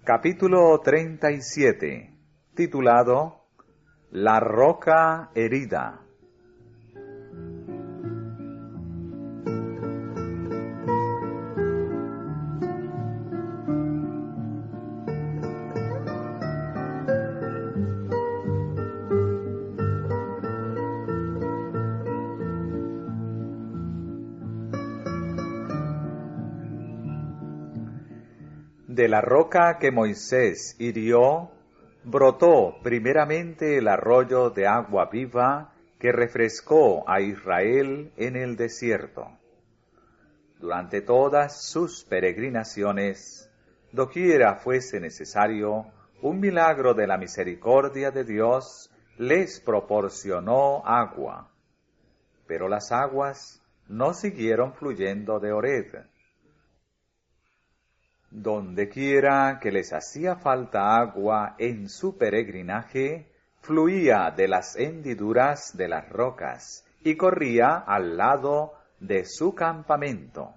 Capítulo 37, titulado La roca herida. De la roca que Moisés hirió, brotó primeramente el arroyo de agua viva que refrescó a Israel en el desierto. Durante todas sus peregrinaciones, doquiera fuese necesario, un milagro de la misericordia de Dios les proporcionó agua. Pero las aguas no siguieron fluyendo de Horeb. Dondequiera que les hacía falta agua en su peregrinaje, fluía de las hendiduras de las rocas y corría al lado de su campamento.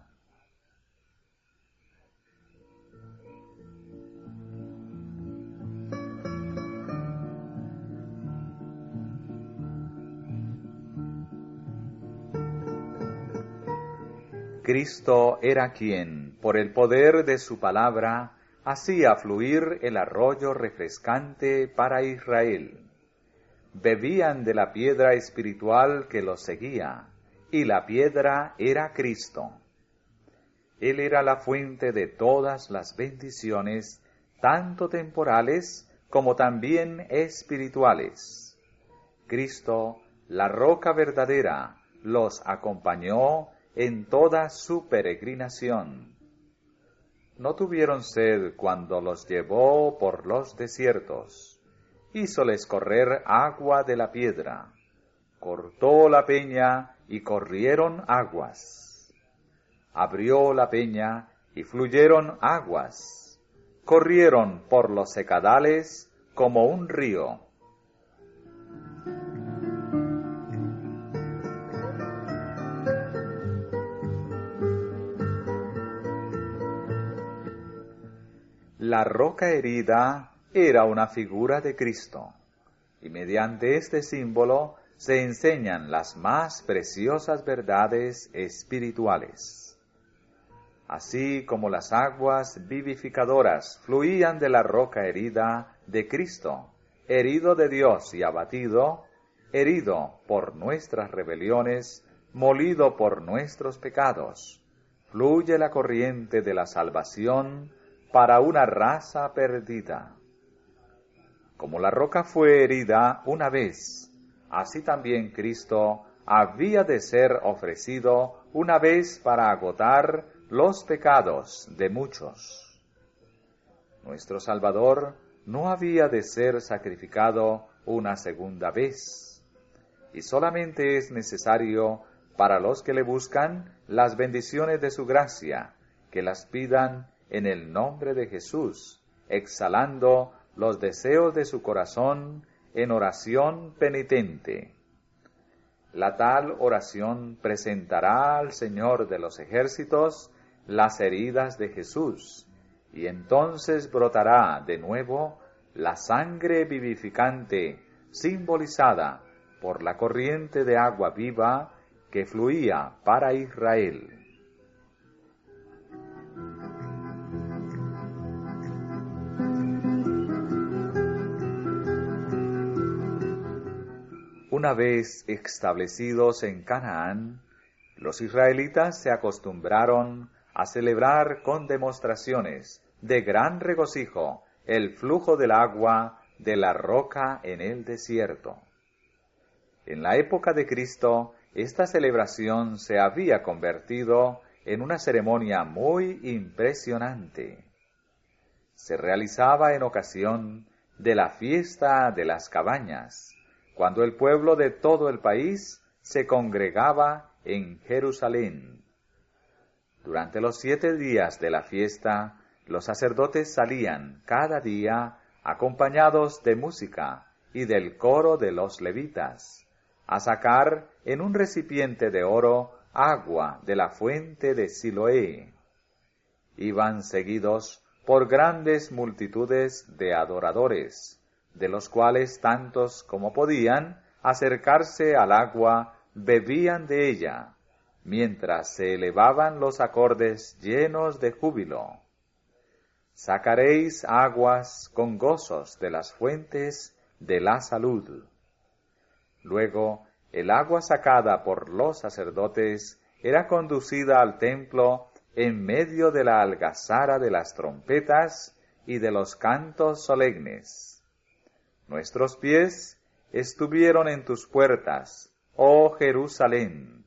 Cristo era quien, por el poder de su palabra, hacía fluir el arroyo refrescante para Israel. Bebían de la piedra espiritual que los seguía, y la piedra era Cristo. Él era la fuente de todas las bendiciones, tanto temporales como también espirituales. Cristo, la roca verdadera, los acompañó en toda su peregrinación. No tuvieron sed cuando los llevó por los desiertos. Hízoles correr agua de la piedra. Cortó la peña y corrieron aguas. Abrió la peña y fluyeron aguas. Corrieron por los secadales como un río. La roca herida era una figura de Cristo, y mediante este símbolo se enseñan las más preciosas verdades espirituales. Así como las aguas vivificadoras fluían de la roca herida de Cristo, herido de Dios y abatido, herido por nuestras rebeliones, molido por nuestros pecados, fluye la corriente de la salvación para una raza perdida. Como la roca fue herida una vez, así también Cristo había de ser ofrecido una vez para agotar los pecados de muchos. Nuestro Salvador no había de ser sacrificado una segunda vez, y solamente es necesario para los que le buscan las bendiciones de su gracia, que las pidan en el nombre de Jesús, exhalando los deseos de su corazón en oración penitente. La tal oración presentará al Señor de los ejércitos las heridas de Jesús, y entonces brotará de nuevo la sangre vivificante simbolizada por la corriente de agua viva que fluía para Israel. Una vez establecidos en Canaán, los israelitas se acostumbraron a celebrar con demostraciones de gran regocijo el flujo del agua de la roca en el desierto. En la época de Cristo, esta celebración se había convertido en una ceremonia muy impresionante. Se realizaba en ocasión de la fiesta de las cabañas, cuando el pueblo de todo el país se congregaba en Jerusalén. Durante los 7 días de la fiesta, los sacerdotes salían cada día acompañados de música y del coro de los levitas, a sacar en un recipiente de oro agua de la fuente de Siloé. Iban seguidos por grandes multitudes de adoradores, de los cuales tantos como podían acercarse al agua bebían de ella, mientras se elevaban los acordes llenos de júbilo. Sacaréis aguas con gozos de las fuentes de la salud. Luego, el agua sacada por los sacerdotes era conducida al templo en medio de la algazara de las trompetas y de los cantos solemnes. Nuestros pies estuvieron en tus puertas, oh Jerusalén.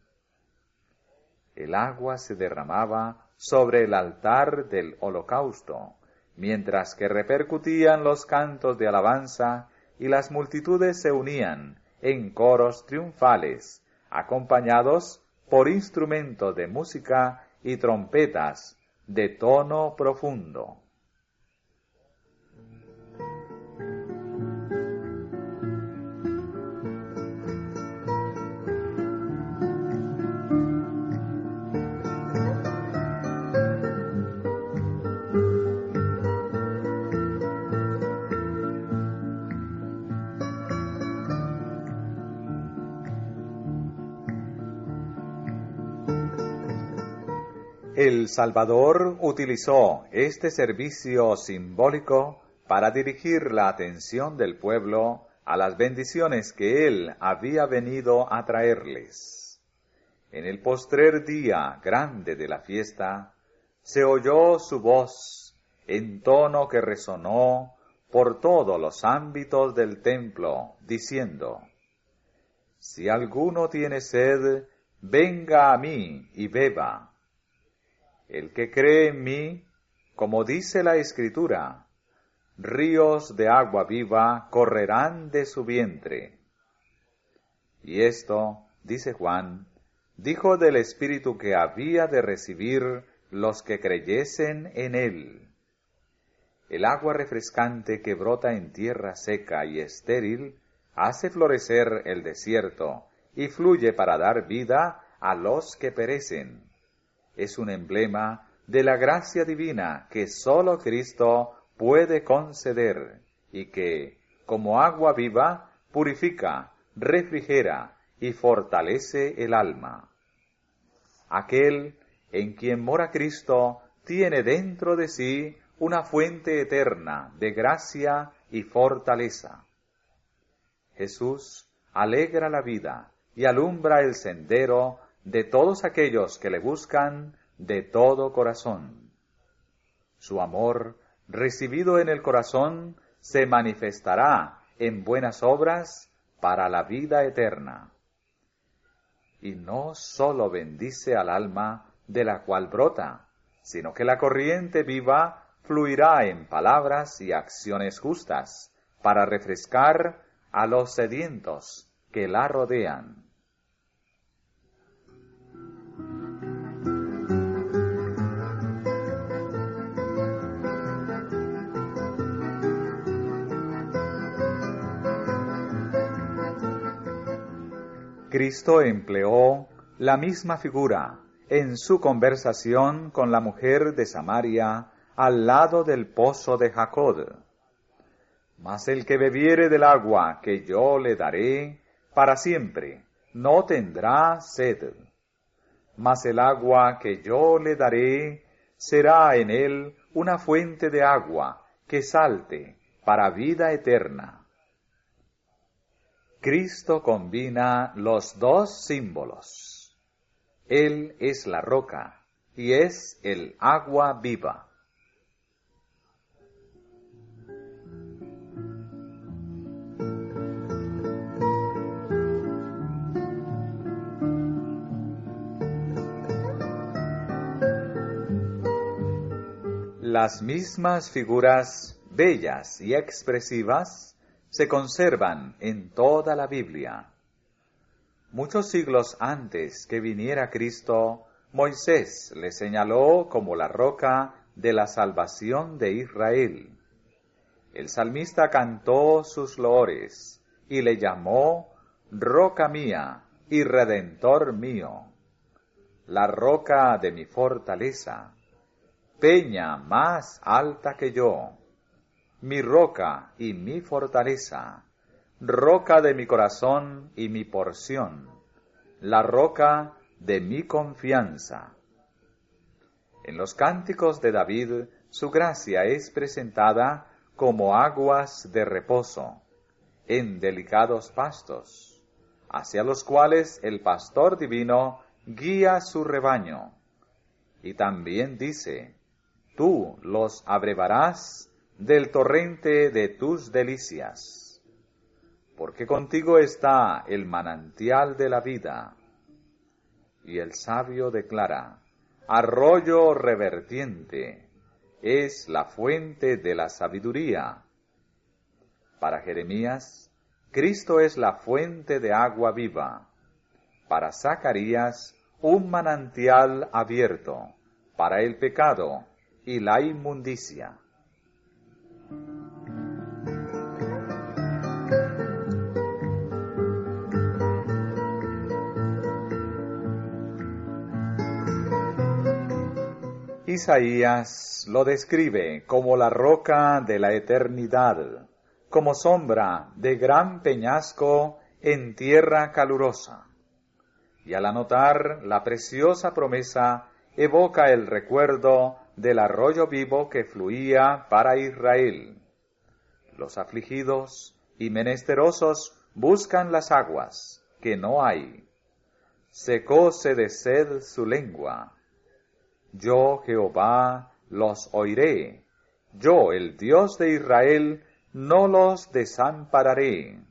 El agua se derramaba sobre el altar del holocausto, mientras que repercutían los cantos de alabanza y las multitudes se unían en coros triunfales, acompañados por instrumentos de música y trompetas de tono profundo. El Salvador utilizó este servicio simbólico para dirigir la atención del pueblo a las bendiciones que Él había venido a traerles. En el postrer día grande de la fiesta, se oyó su voz en tono que resonó por todos los ámbitos del templo, diciendo: Si alguno tiene sed, venga a mí y beba. El que cree en mí, como dice la Escritura, ríos de agua viva correrán de su vientre. Y esto, dice Juan, dijo del Espíritu que había de recibir los que creyesen en él. El agua refrescante que brota en tierra seca y estéril hace florecer el desierto y fluye para dar vida a los que perecen. Es un emblema de la gracia divina que sólo Cristo puede conceder y que, como agua viva, purifica, refrigera y fortalece el alma. Aquel en quien mora Cristo tiene dentro de sí una fuente eterna de gracia y fortaleza. Jesús alegra la vida y alumbra el sendero de todos aquellos que le buscan de todo corazón. Su amor, recibido en el corazón, se manifestará en buenas obras para la vida eterna. Y no sólo bendice al alma de la cual brota, sino que la corriente viva fluirá en palabras y acciones justas para refrescar a los sedientos que la rodean. Cristo empleó la misma figura en su conversación con la mujer de Samaria al lado del pozo de Jacob. Mas el que bebiere del agua que yo le daré, para siempre no tendrá sed. Mas el agua que yo le daré será en él una fuente de agua que salte para vida eterna. Cristo combina los dos símbolos. Él es la roca y es el agua viva. Las mismas figuras bellas y expresivas se conservan en toda la Biblia. Muchos siglos antes que viniera Cristo, Moisés le señaló como la roca de la salvación de Israel. El salmista cantó sus loores y le llamó roca mía y redentor mío, la roca de mi fortaleza. peña más alta que yo, mi roca y mi fortaleza, roca de mi corazón y mi porción, la roca de mi confianza. En los cánticos de David, su gracia es presentada como aguas de reposo, en delicados pastos, hacia los cuales el pastor divino guía su rebaño. Y también dice, tú los abrevarás del torrente de tus delicias, porque contigo está el manantial de la vida. Y el sabio declara, arroyo revertiente es la fuente de la sabiduría. Para Jeremías, Cristo es la fuente de agua viva. Para Zacarías, un manantial abierto para el pecado y la inmundicia. Isaías lo describe como la roca de la eternidad, como sombra de gran peñasco en tierra calurosa. Y al anotar la preciosa promesa, evoca el recuerdo del arroyo vivo que fluía para Israel. Los afligidos y menesterosos buscan las aguas, que no hay. Secóse de sed su lengua. Yo, Jehová, los oiré. Yo, el Dios de Israel, no los desampararé.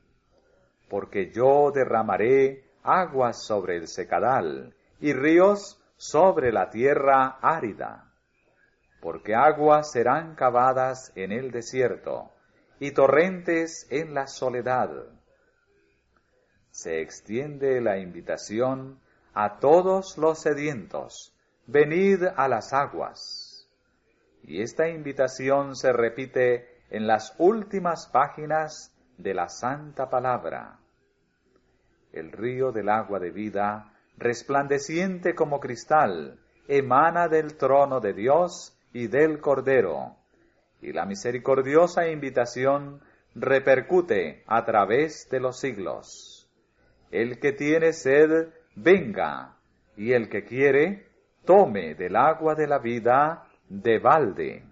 Porque yo derramaré aguas sobre el secadal y ríos sobre la tierra árida. Porque aguas serán cavadas en el desierto y torrentes en la soledad. Se extiende la invitación a todos los sedientos. Venid a las aguas. Y esta invitación se repite en las últimas páginas de la Santa Palabra. El río del agua de vida, resplandeciente como cristal, emana del trono de Dios y del Cordero, y la misericordiosa invitación repercute a través de los siglos. El que tiene sed, venga, y el que quiere, tome del agua de la vida de balde.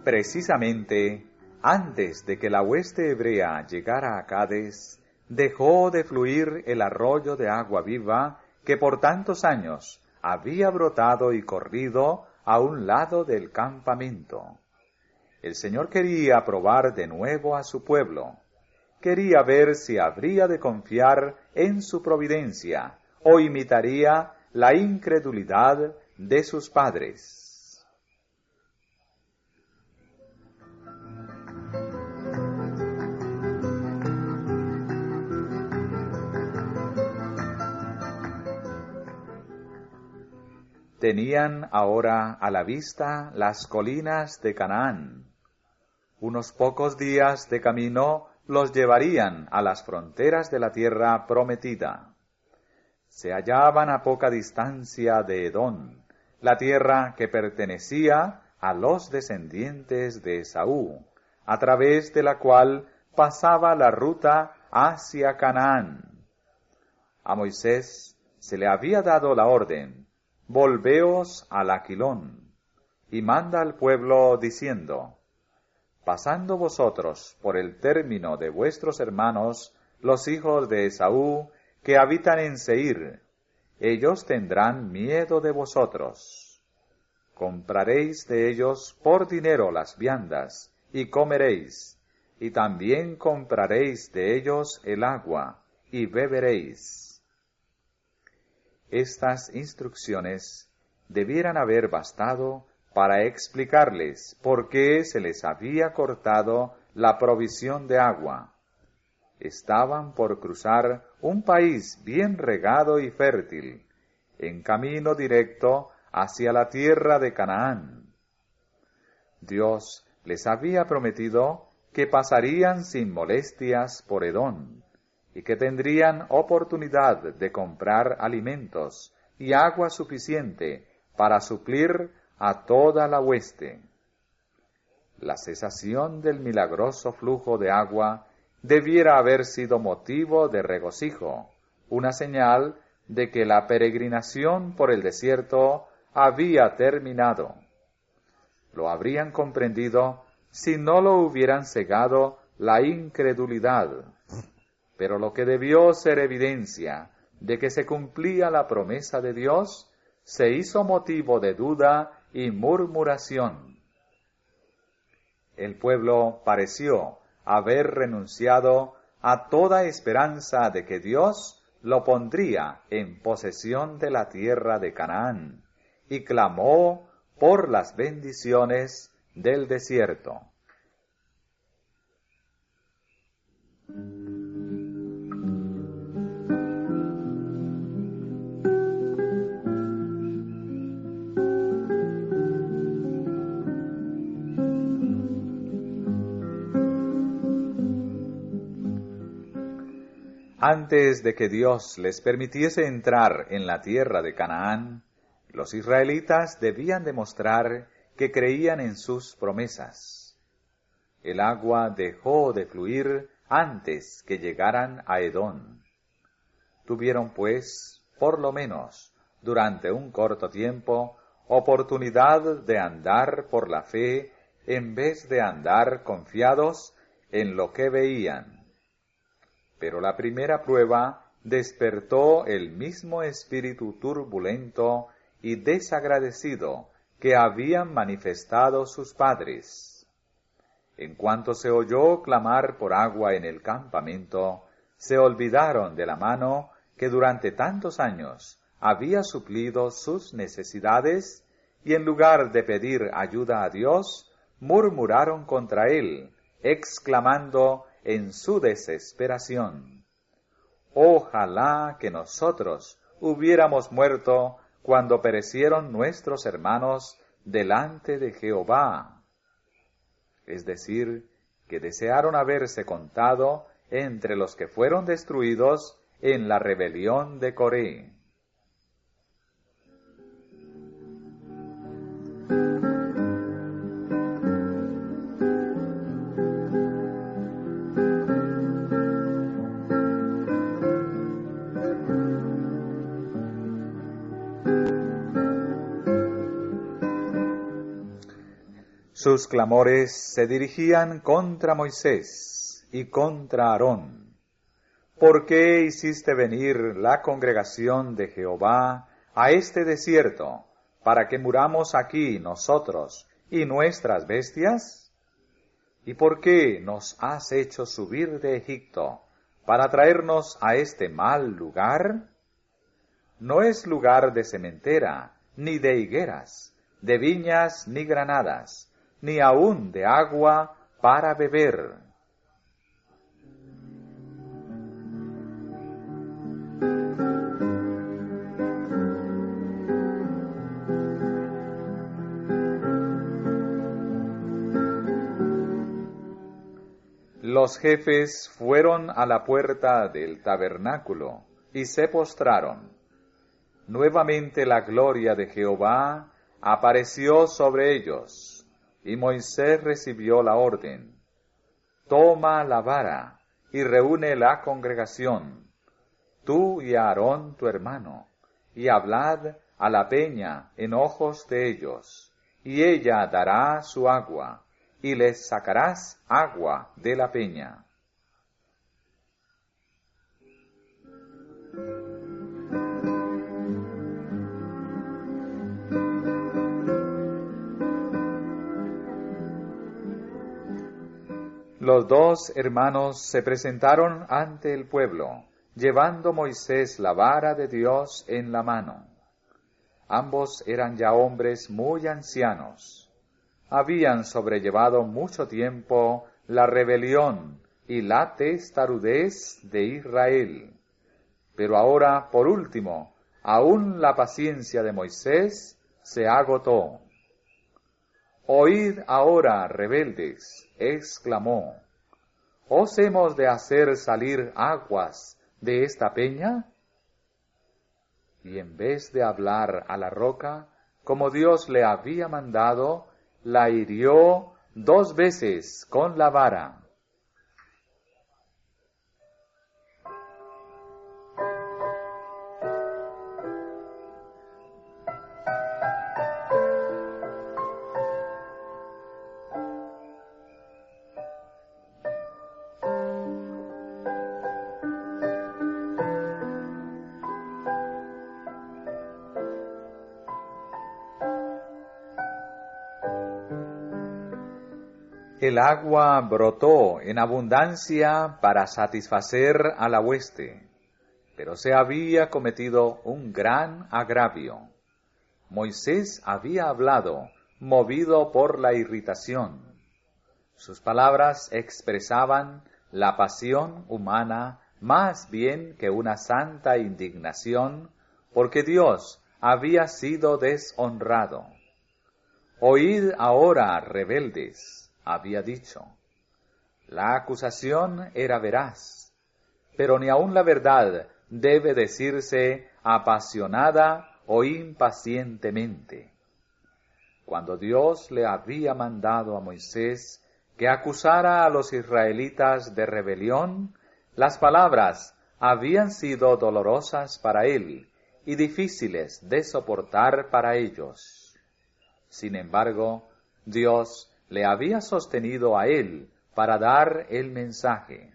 Precisamente, antes de que la hueste hebrea llegara a Cades, dejó de fluir el arroyo de agua viva que por tantos años había brotado y corrido a un lado del campamento. El Señor quería probar de nuevo a su pueblo. Quería ver si habría de confiar en su providencia o imitaría la incredulidad de sus padres. Tenían ahora a la vista las colinas de Canaán. Unos pocos días de camino los llevarían a las fronteras de la tierra prometida. Se hallaban a poca distancia de Edom, la tierra que pertenecía a los descendientes de Esaú, a través de la cual pasaba la ruta hacia Canaán. A Moisés se le había dado la orden: volveos al Aquilón, y manda al pueblo diciendo: pasando vosotros por el término de vuestros hermanos, los hijos de Esaú, que habitan en Seir, ellos tendrán miedo de vosotros. Compraréis de ellos por dinero las viandas, y comeréis, y también compraréis de ellos el agua, y beberéis. Estas instrucciones debieran haber bastado para explicarles por qué se les había cortado la provisión de agua. Estaban por cruzar un país bien regado y fértil, en camino directo hacia la tierra de Canaán. Dios les había prometido que pasarían sin molestias por Edom, y que tendrían oportunidad de comprar alimentos y agua suficiente para suplir a toda la hueste. La cesación del milagroso flujo de agua debiera haber sido motivo de regocijo, una señal de que la peregrinación por el desierto había terminado. Lo habrían comprendido si no lo hubieran cegado la incredulidad, pero lo que debió ser evidencia de que se cumplía la promesa de Dios, se hizo motivo de duda y murmuración. El pueblo pareció haber renunciado a toda esperanza de que Dios lo pondría en posesión de la tierra de Canaán, y clamó por las bendiciones del desierto. Antes de que Dios les permitiese entrar en la tierra de Canaán, los israelitas debían demostrar que creían en sus promesas. El agua dejó de fluir antes que llegaran a Edom. Tuvieron, pues, por lo menos, durante un corto tiempo, oportunidad de andar por la fe en vez de andar confiados en lo que veían. Pero la primera prueba despertó el mismo espíritu turbulento y desagradecido que habían manifestado sus padres. En cuanto se oyó clamar por agua en el campamento, se olvidaron de la mano que durante tantos años había suplido sus necesidades, y en lugar de pedir ayuda a Dios, murmuraron contra él, exclamando en su desesperación: «Ojalá que nosotros hubiéramos muerto cuando perecieron nuestros hermanos delante de Jehová». Es decir, que desearon haberse contado entre los que fueron destruidos en la rebelión de Coré. Sus clamores se dirigían contra Moisés y contra Aarón. ¿Por qué hiciste venir la congregación de Jehová a este desierto, para que muramos aquí nosotros y nuestras bestias? ¿Y por qué nos has hecho subir de Egipto, para traernos a este mal lugar? No es lugar de sementera, ni de higueras, de viñas ni granadas, ni aun de agua para beber. Los jefes fueron a la puerta del tabernáculo y se postraron. Nuevamente la gloria de Jehová apareció sobre ellos. Y Moisés recibió la orden: «Toma la vara y reúne la congregación, tú y Aarón tu hermano, y hablad a la peña en ojos de ellos, y ella dará su agua, y les sacarás agua de la peña». Los dos hermanos se presentaron ante el pueblo, llevando Moisés la vara de Dios en la mano. Ambos eran ya hombres muy ancianos. Habían sobrellevado mucho tiempo la rebelión y la testarudez de Israel. Pero ahora, por último, aún la paciencia de Moisés se agotó. Oíd ahora, rebeldes, exclamó, ¿os hemos de hacer salir aguas de esta peña? Y en vez de hablar a la roca, como Dios le había mandado, la hirió 2 veces con la vara. El agua brotó en abundancia para satisfacer a la hueste, pero se había cometido un gran agravio. Moisés había hablado, movido por la irritación. Sus palabras expresaban la pasión humana más bien que una santa indignación, porque Dios había sido deshonrado. Oíd ahora, rebeldes, había dicho. La acusación era veraz, pero ni aun la verdad debe decirse apasionada o impacientemente. Cuando Dios le había mandado a Moisés que acusara a los israelitas de rebelión, las palabras habían sido dolorosas para él y difíciles de soportar para ellos. Sin embargo, Dios le había sostenido a él para dar el mensaje.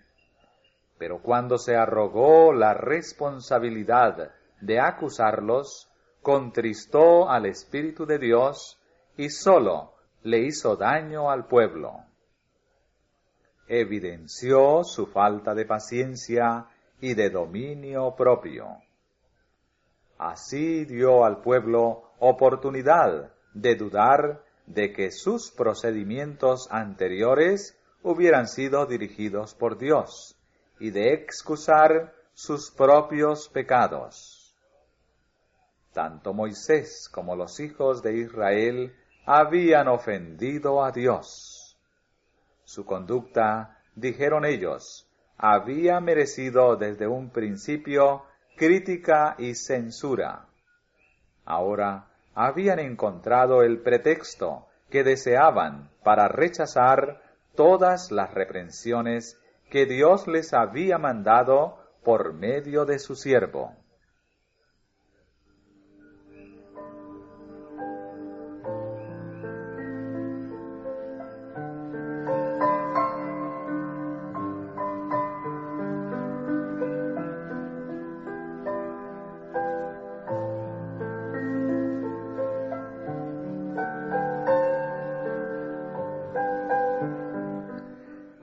Pero cuando se arrogó la responsabilidad de acusarlos, contristó al Espíritu de Dios y solo le hizo daño al pueblo. Evidenció su falta de paciencia y de dominio propio. Así dio al pueblo oportunidad de dudar de que sus procedimientos anteriores hubieran sido dirigidos por Dios y de excusar sus propios pecados. Tanto Moisés como los hijos de Israel habían ofendido a Dios. Su conducta, dijeron ellos, había merecido desde un principio crítica y censura. Ahora habían encontrado el pretexto que deseaban para rechazar todas las reprensiones que Dios les había mandado por medio de su siervo.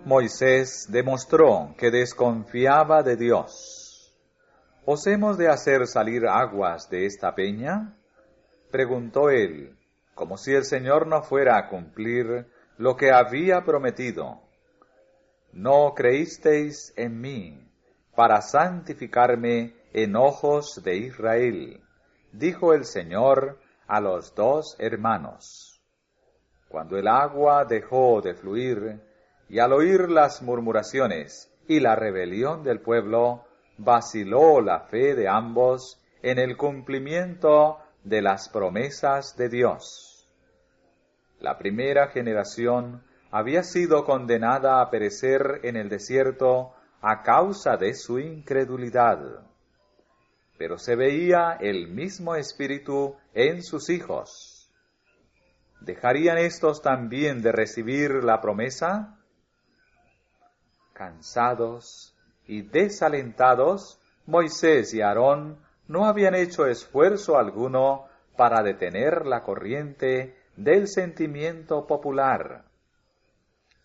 Moisés demostró que desconfiaba de Dios. ¿Os hemos de hacer salir aguas de esta peña? Preguntó él, como si el Señor no fuera a cumplir lo que había prometido. No creísteis en mí para santificarme en ojos de Israel, dijo el Señor a los 2 hermanos. Cuando el agua dejó de fluir, y al oír las murmuraciones y la rebelión del pueblo, vaciló la fe de ambos en el cumplimiento de las promesas de Dios. La primera generación había sido condenada a perecer en el desierto a causa de su incredulidad. Pero se veía el mismo espíritu en sus hijos. ¿Dejarían éstos también de recibir la promesa? Cansados y desalentados, Moisés y Aarón no habían hecho esfuerzo alguno para detener la corriente del sentimiento popular.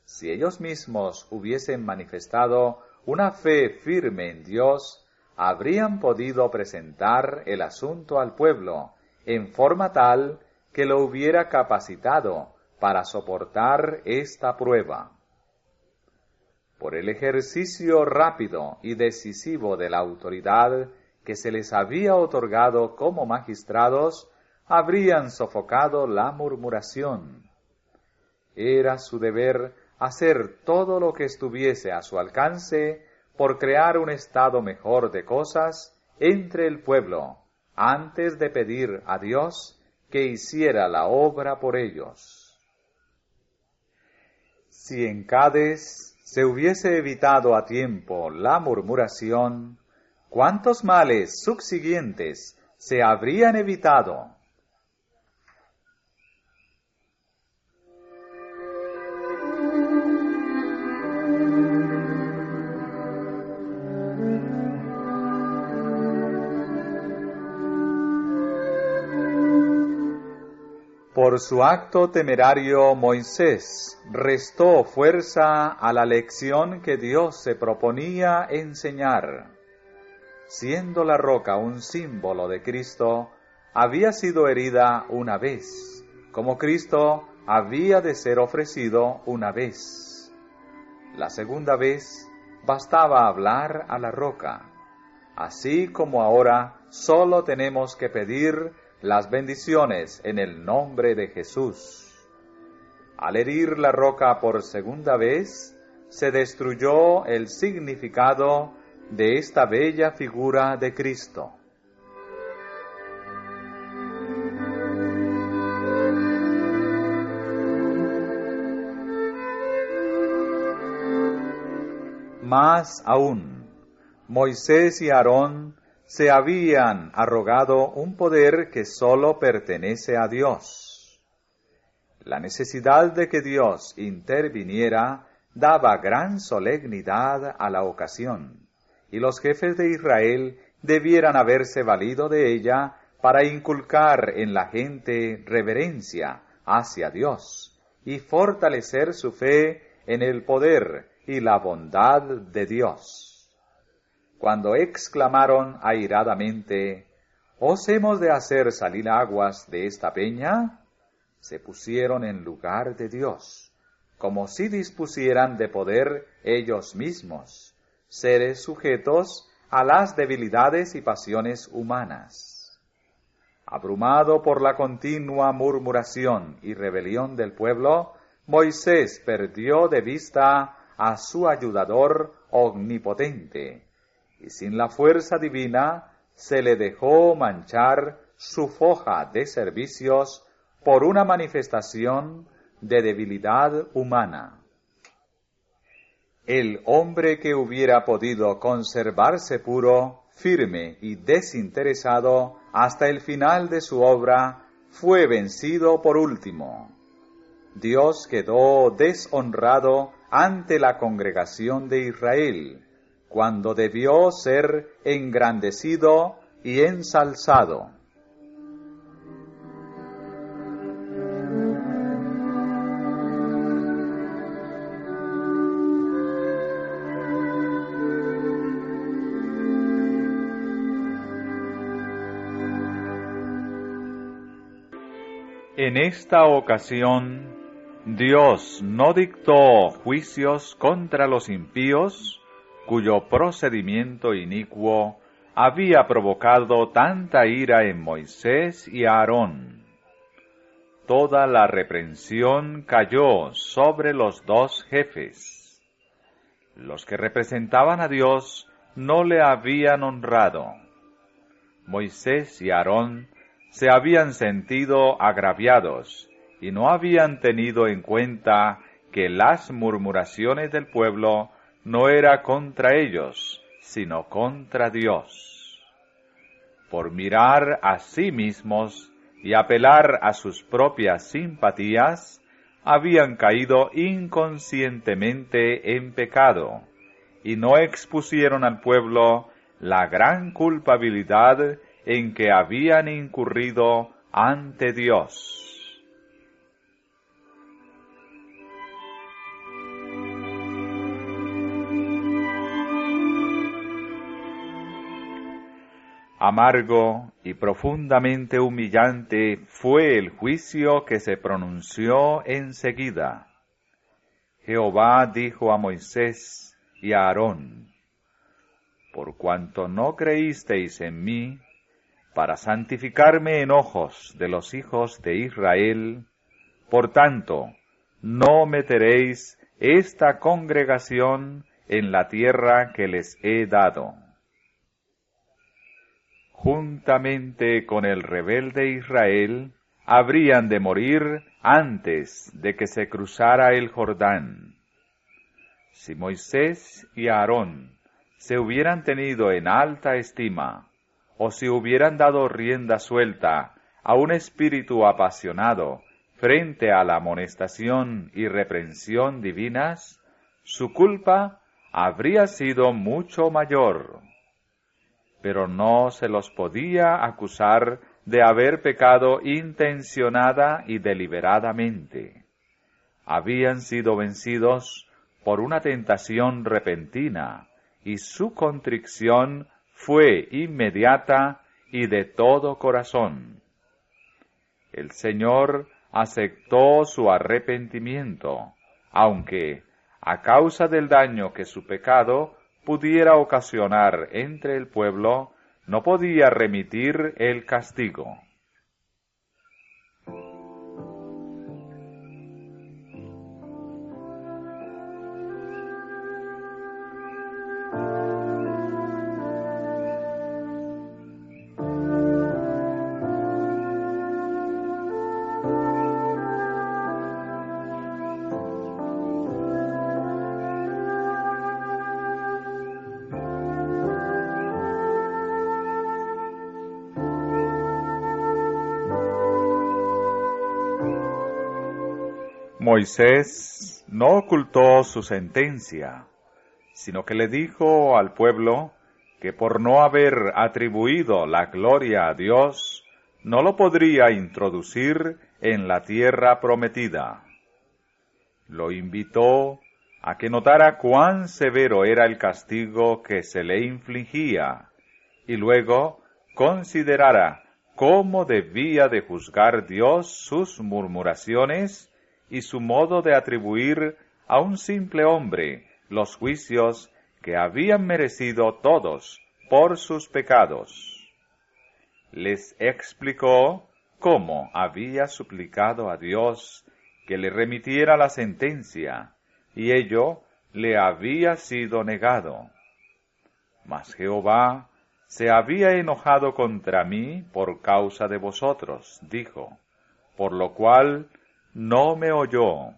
Si ellos mismos hubiesen manifestado una fe firme en Dios, habrían podido presentar el asunto al pueblo en forma tal que lo hubiera capacitado para soportar esta prueba. Por el ejercicio rápido y decisivo de la autoridad que se les había otorgado como magistrados, habrían sofocado la murmuración. Era su deber hacer todo lo que estuviese a su alcance por crear un estado mejor de cosas entre el pueblo, antes de pedir a Dios que hiciera la obra por ellos. Si en Cádiz se hubiese evitado a tiempo la murmuración, ¿cuántos males subsiguientes se habrían evitado? Por su acto temerario, Moisés restó fuerza a la lección que Dios se proponía enseñar. Siendo la roca un símbolo de Cristo, había sido herida una vez, como Cristo había de ser ofrecido una vez. La segunda vez bastaba hablar a la roca, así como ahora solo tenemos que pedir las bendiciones en el nombre de Jesús. Al herir la roca por segunda vez, se destruyó el significado de esta bella figura de Cristo. Más aún, Moisés y Aarón se habían arrogado un poder que sólo pertenece a Dios. La necesidad de que Dios interviniera daba gran solemnidad a la ocasión, y los jefes de Israel debieran haberse valido de ella para inculcar en la gente reverencia hacia Dios y fortalecer su fe en el poder y la bondad de Dios. Cuando exclamaron airadamente, ¿os hemos de hacer salir aguas de esta peña?, se pusieron en lugar de Dios, como si dispusieran de poder ellos mismos, seres sujetos a las debilidades y pasiones humanas. Abrumado por la continua murmuración y rebelión del pueblo, Moisés perdió de vista a su ayudador omnipotente, y sin la fuerza divina se le dejó manchar su foja de servicios por una manifestación de debilidad humana. El hombre que hubiera podido conservarse puro, firme y desinteresado hasta el final de su obra, fue vencido por último. Dios quedó deshonrado ante la congregación de Israel, cuando debió ser engrandecido y ensalzado. En esta ocasión, Dios no dictó juicios contra los impíos, cuyo procedimiento inicuo había provocado tanta ira en Moisés y Aarón. Toda la reprensión cayó sobre los dos jefes. Los que representaban a Dios no le habían honrado. Moisés y Aarón se habían sentido agraviados y no habían tenido en cuenta que las murmuraciones del pueblo no era contra ellos, sino contra Dios. Por mirar a sí mismos y apelar a sus propias simpatías, habían caído inconscientemente en pecado, y no expusieron al pueblo la gran culpabilidad en que habían incurrido ante Dios. Amargo y profundamente humillante fue el juicio que se pronunció enseguida. Jehová dijo a Moisés y a Aarón: por cuanto no creísteis en mí, para santificarme en ojos de los hijos de Israel, por tanto, no meteréis esta congregación en la tierra que les he dado. Juntamente con el rebelde Israel, habrían de morir antes de que se cruzara el Jordán. Si Moisés y Aarón se hubieran tenido en alta estima, o si hubieran dado rienda suelta a un espíritu apasionado frente a la amonestación y reprensión divinas, su culpa habría sido mucho mayor. Pero no se los podía acusar de haber pecado intencionada y deliberadamente. Habían sido vencidos por una tentación repentina, y su contrición fue inmediata y de todo corazón. El Señor aceptó su arrepentimiento, aunque, a causa del daño que su pecado pudiera ocasionar entre el pueblo, no podía remitir el castigo. Moisés no ocultó su sentencia, sino que le dijo al pueblo que por no haber atribuido la gloria a Dios, no lo podría introducir en la tierra prometida. Lo invitó a que notara cuán severo era el castigo que se le infligía, y luego considerara cómo debía de juzgar Dios sus murmuraciones y su modo de atribuir a un simple hombre los juicios que habían merecido todos por sus pecados. Les explicó cómo había suplicado a Dios que le remitiera la sentencia, y ello le había sido negado. Mas Jehová se había enojado contra mí por causa de vosotros, dijo, por lo cual no me oyó.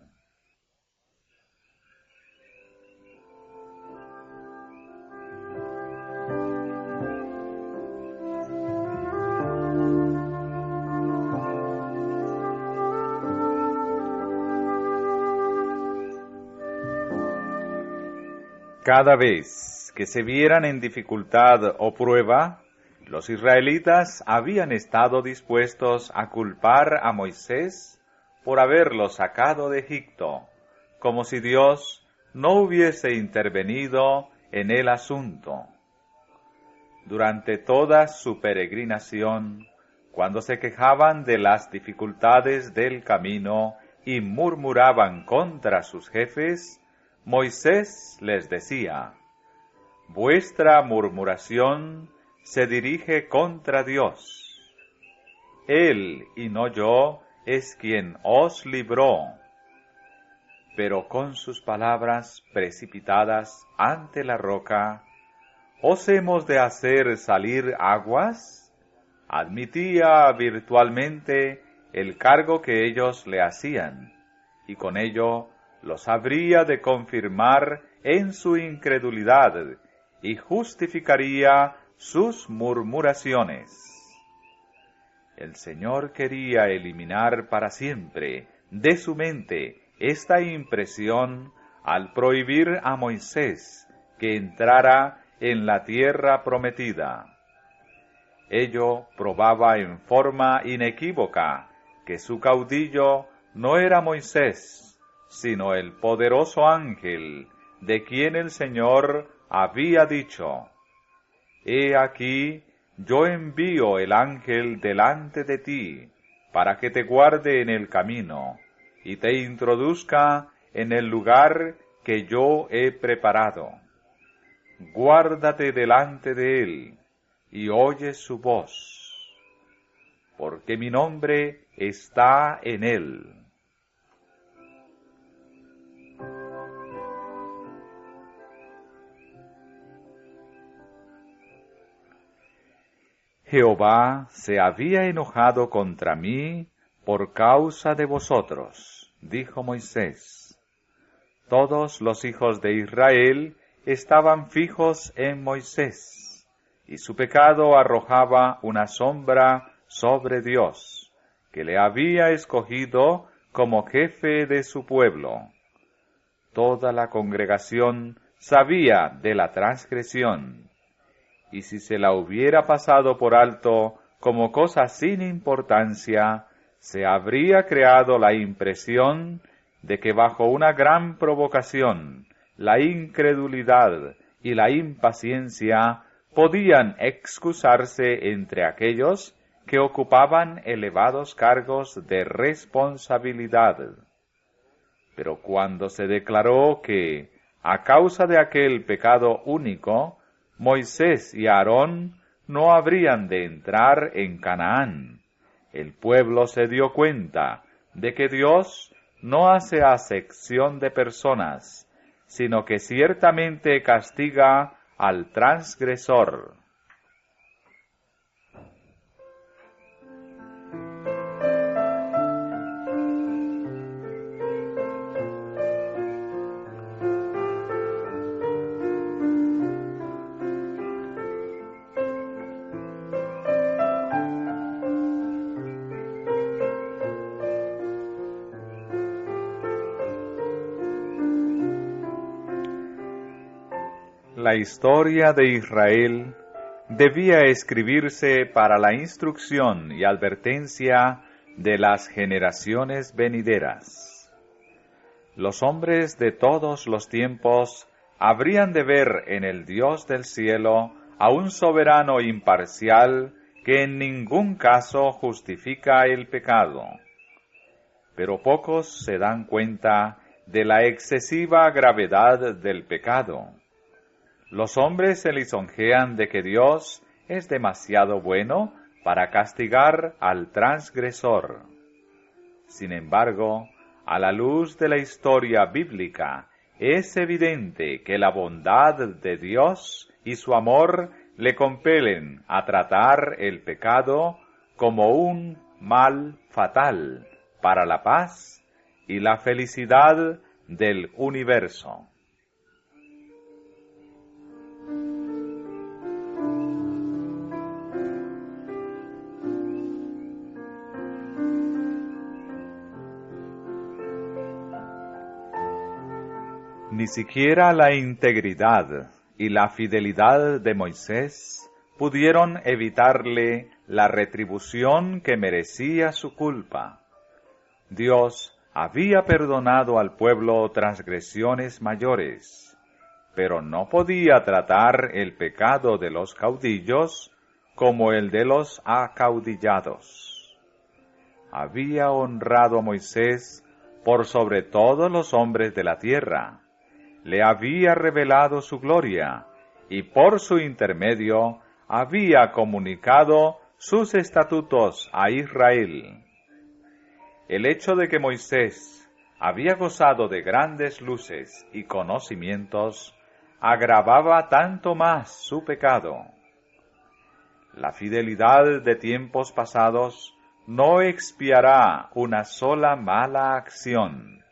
Cada vez que se vieran en dificultad o prueba, los israelitas habían estado dispuestos a culpar a Moisés por haberlo sacado de Egipto, como si Dios no hubiese intervenido en el asunto. Durante toda su peregrinación, cuando se quejaban de las dificultades del camino y murmuraban contra sus jefes, Moisés les decía, vuestra murmuración se dirige contra Dios. Él, y no yo, es quien os libró. Pero con sus palabras precipitadas ante la roca, ¿os hemos de hacer salir aguas? Admitía virtualmente el cargo que ellos le hacían, y con ello los habría de confirmar en su incredulidad y justificaría sus murmuraciones. El Señor quería eliminar para siempre de su mente esta impresión al prohibir a Moisés que entrara en la tierra prometida. Ello probaba en forma inequívoca que su caudillo no era Moisés, sino el poderoso ángel de quien el Señor había dicho, «He aquí, yo envío el ángel delante de ti, para que te guarde en el camino, y te introduzca en el lugar que yo he preparado. Guárdate delante de él, y oye su voz, porque mi nombre está en él». Jehová se había enojado contra mí por causa de vosotros, dijo Moisés. Todos los hijos de Israel estaban fijos en Moisés, y su pecado arrojaba una sombra sobre Dios, que le había escogido como jefe de su pueblo. Toda la congregación sabía de la transgresión, y si se la hubiera pasado por alto como cosa sin importancia, se habría creado la impresión de que bajo una gran provocación, la incredulidad y la impaciencia podían excusarse entre aquellos que ocupaban elevados cargos de responsabilidad. Pero cuando se declaró que, a causa de aquel pecado único, Moisés y Aarón no habrían de entrar en Canaán, el pueblo se dio cuenta de que Dios no hace acepción de personas, sino que ciertamente castiga al transgresor. La historia de Israel debía escribirse para la instrucción y advertencia de las generaciones venideras. Los hombres de todos los tiempos habrían de ver en el Dios del cielo a un soberano imparcial que en ningún caso justifica el pecado. Pero pocos se dan cuenta de la excesiva gravedad del pecado. Los hombres se lisonjean de que Dios es demasiado bueno para castigar al transgresor. Sin embargo, a la luz de la historia bíblica, es evidente que la bondad de Dios y su amor le compelen a tratar el pecado como un mal fatal para la paz y la felicidad del universo. Ni siquiera la integridad y la fidelidad de Moisés pudieron evitarle la retribución que merecía su culpa. Dios había perdonado al pueblo transgresiones mayores, pero no podía tratar el pecado de los caudillos como el de los acaudillados. Había honrado a Moisés por sobre todos los hombres de la tierra. Le había revelado su gloria, y por su intermedio había comunicado sus estatutos a Israel. El hecho de que Moisés había gozado de grandes luces y conocimientos agravaba tanto más su pecado. La fidelidad de tiempos pasados no expiará una sola mala acción.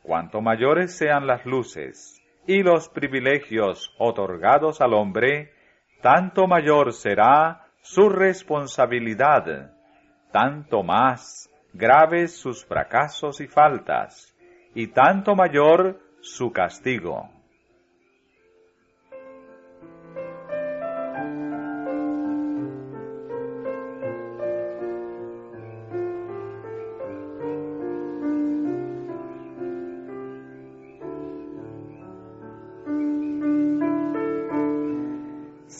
Cuanto mayores sean las luces y los privilegios otorgados al hombre, tanto mayor será su responsabilidad, tanto más graves sus fracasos y faltas, y tanto mayor su castigo.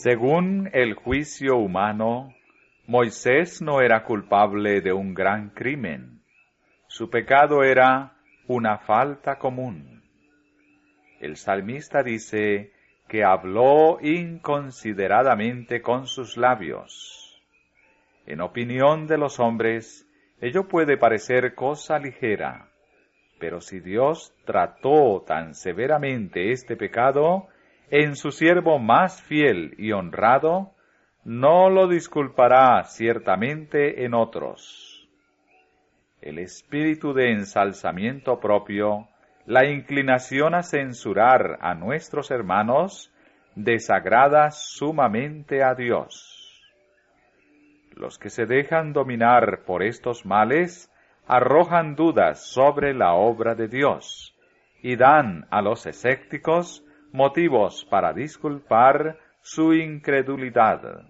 Según el juicio humano, Moisés no era culpable de un gran crimen. Su pecado era una falta común. El salmista dice que habló inconsideradamente con sus labios. En opinión de los hombres, ello puede parecer cosa ligera, pero si Dios trató tan severamente este pecado, en su siervo más fiel y honrado, no lo disculpará ciertamente en otros. El espíritu de ensalzamiento propio, la inclinación a censurar a nuestros hermanos, desagrada sumamente a Dios. Los que se dejan dominar por estos males arrojan dudas sobre la obra de Dios y dan a los escépticos motivos para disculpar su incredulidad.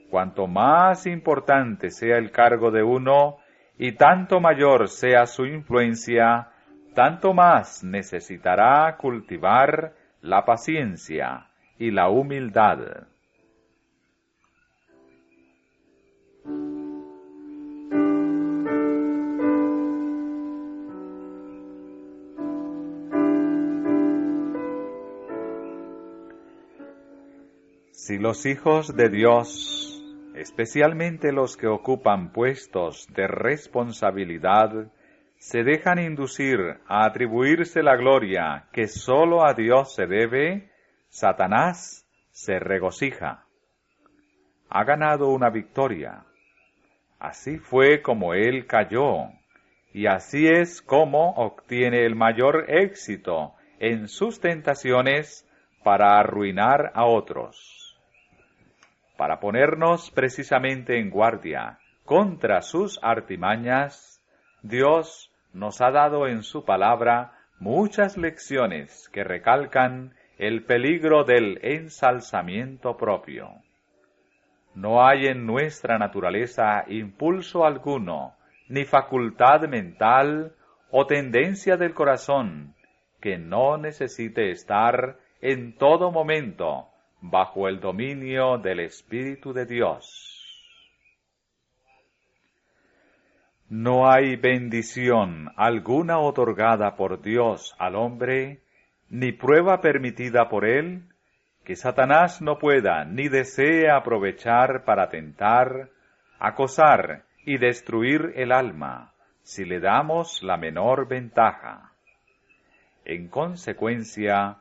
Cuanto más importante sea el cargo de uno y tanto mayor sea su influencia, tanto más necesitará cultivar la paciencia y la humildad. Si los hijos de Dios, especialmente los que ocupan puestos de responsabilidad, se dejan inducir a atribuirse la gloria que sólo a Dios se debe, Satanás se regocija. Ha ganado una victoria. Así fue como él cayó, y así es como obtiene el mayor éxito en sus tentaciones para arruinar a otros. Para ponernos precisamente en guardia contra sus artimañas, Dios nos ha dado en su palabra muchas lecciones que recalcan el peligro del ensalzamiento propio. No hay en nuestra naturaleza impulso alguno, ni facultad mental o tendencia del corazón, que no necesite estar en todo momento bajo el dominio del Espíritu de Dios. No hay bendición alguna otorgada por Dios al hombre, ni prueba permitida por él, que Satanás no pueda ni desee aprovechar para tentar, acosar y destruir el alma, si le damos la menor ventaja. En consecuencia,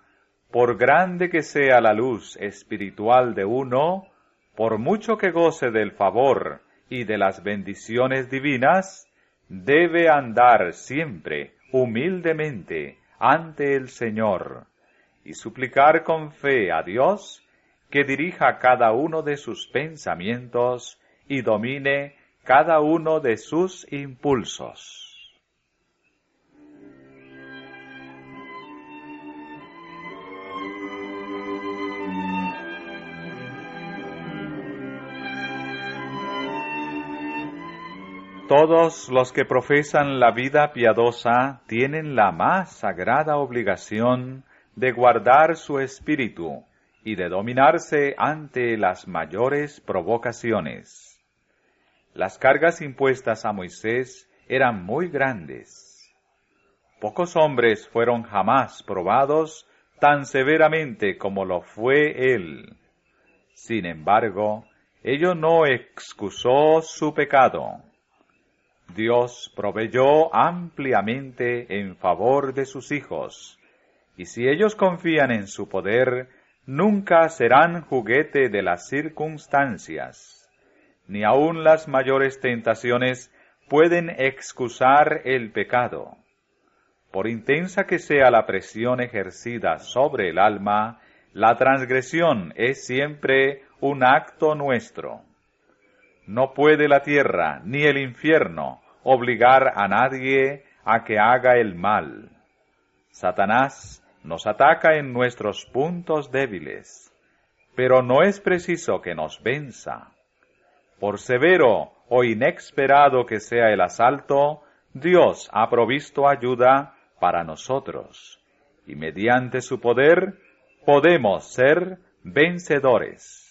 por grande que sea la luz espiritual de uno, por mucho que goce del favor y de las bendiciones divinas, debe andar siempre humildemente ante el Señor y suplicar con fe a Dios que dirija cada uno de sus pensamientos y domine cada uno de sus impulsos. Todos los que profesan la vida piadosa tienen la más sagrada obligación de guardar su espíritu y de dominarse ante las mayores provocaciones. Las cargas impuestas a Moisés eran muy grandes. Pocos hombres fueron jamás probados tan severamente como lo fue él. Sin embargo, ello no excusó su pecado. Dios proveyó ampliamente en favor de sus hijos, y si ellos confían en su poder, nunca serán juguete de las circunstancias, ni aun las mayores tentaciones pueden excusar el pecado. Por intensa que sea la presión ejercida sobre el alma, la transgresión es siempre un acto nuestro. No puede la tierra ni el infierno obligar a nadie a que haga el mal. Satanás nos ataca en nuestros puntos débiles, pero no es preciso que nos venza. Por severo o inesperado que sea el asalto, Dios ha provisto ayuda para nosotros, y mediante su poder podemos ser vencedores.